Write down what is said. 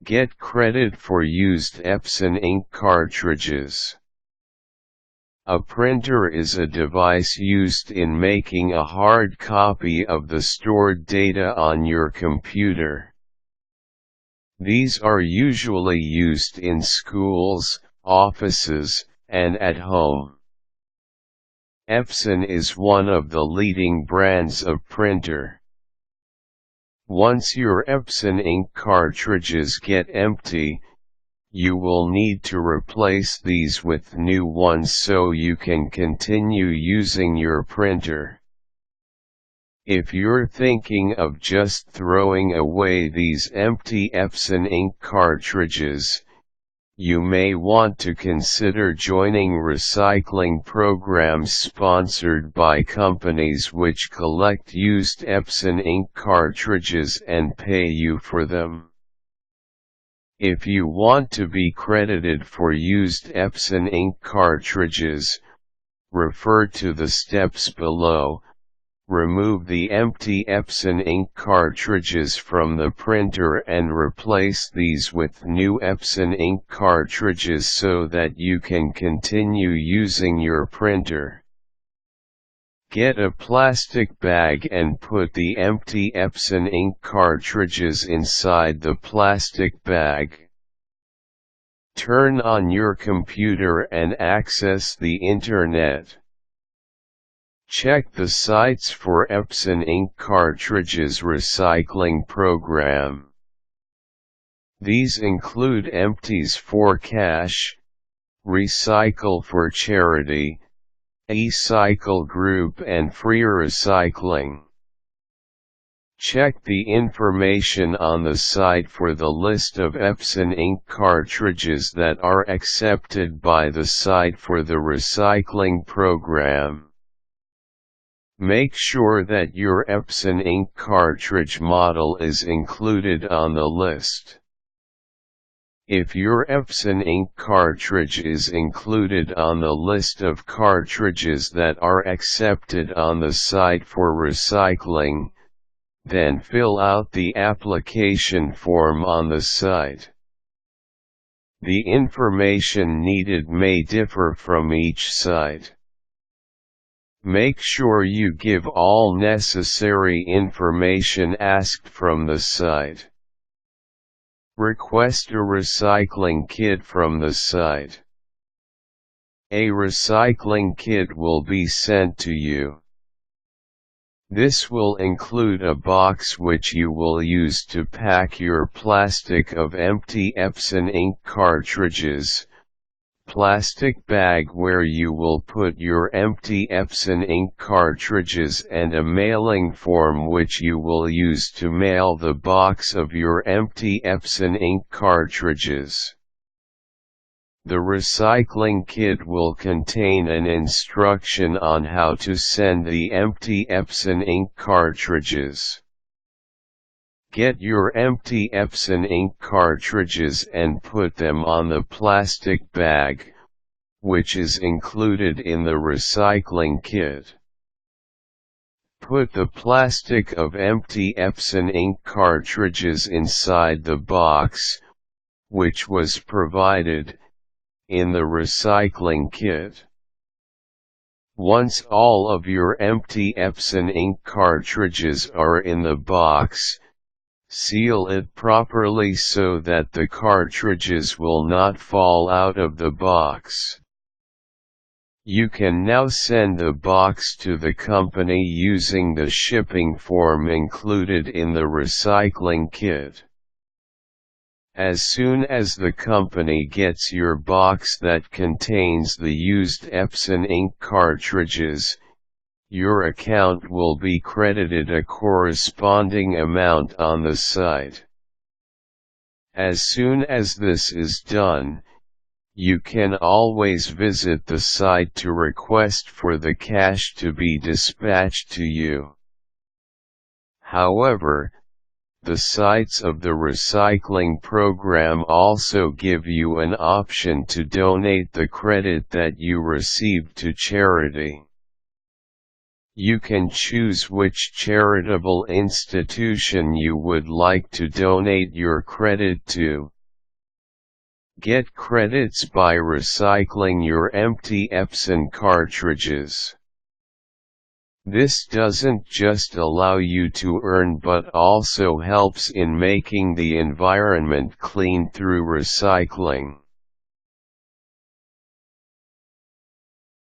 Get credit for used Epson ink cartridges. A printer is a device used in making a hard copy of the stored data on your computer. These are usually used in schools, offices, and at home. Epson is one of the leading brands of printer. Once your Epson ink cartridges get empty, you will need to replace these with new ones so you can continue using your printer. If you're thinking of just throwing away these empty Epson ink cartridges, you may want to consider joining recycling programs sponsored by companies which collect used Epson ink cartridges and pay you for them. If you want to be credited for used Epson ink cartridges, refer to the steps below. Remove the empty Epson ink cartridges from the printer and replace these with new Epson ink cartridges so that you can continue using your printer. Get a plastic bag and put the empty Epson ink cartridges inside the plastic bag. Turn on your computer and access the internet. Check the sites for Epson ink cartridges recycling program. These include Empties for Cash, Recycle for Charity, eCycle Group and Free Recycling. Check the information on the site for the list of Epson ink cartridges that are accepted by the site for the recycling program. Make sure that your Epson ink cartridge model is included on the list. If your Epson ink cartridge is included on the list of cartridges that are accepted on the site for recycling, then fill out the application form on the site. The information needed may differ from each site. Make sure you give all necessary information asked from the site. Request a recycling kit from the site. A recycling kit will be sent to you. This will include a box which you will use to pack your plastic of empty Epson ink cartridges, plastic bag where you will put your empty Epson ink cartridges and a mailing form which you will use to mail the box of your empty Epson ink cartridges. The recycling kit will contain an instruction on how to send the empty Epson ink cartridges. Get your empty Epson ink cartridges and put them on the plastic bag, which is included in the recycling kit. Put the plastic of empty Epson ink cartridges inside the box, which was provided, in the recycling kit. Once all of your empty Epson ink cartridges are in the box, seal it properly so that the cartridges will not fall out of the box. You can now send the box to the company using the shipping form included in the recycling kit. As soon as the company gets your box that contains the used Epson ink cartridges, your account will be credited a corresponding amount on the site. As soon as this is done, you can always visit the site to request for the cash to be dispatched to you. However, the sites of the recycling program also give you an option to donate the credit that you received to charity. You can choose which charitable institution you would like to donate your credit to. Get credits by recycling your empty Epson cartridges. This doesn't just allow you to earn but also helps in making the environment clean through recycling.